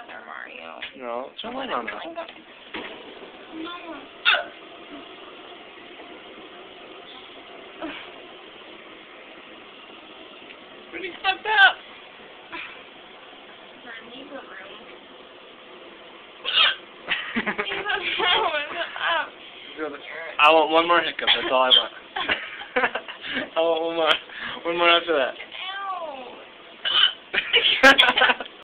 bathroom, are you? No, turn the light on now. No. Brittney, step up. Brittney, the room. I want one more hiccup, that's all I want. I want one more. One more after that. Ow.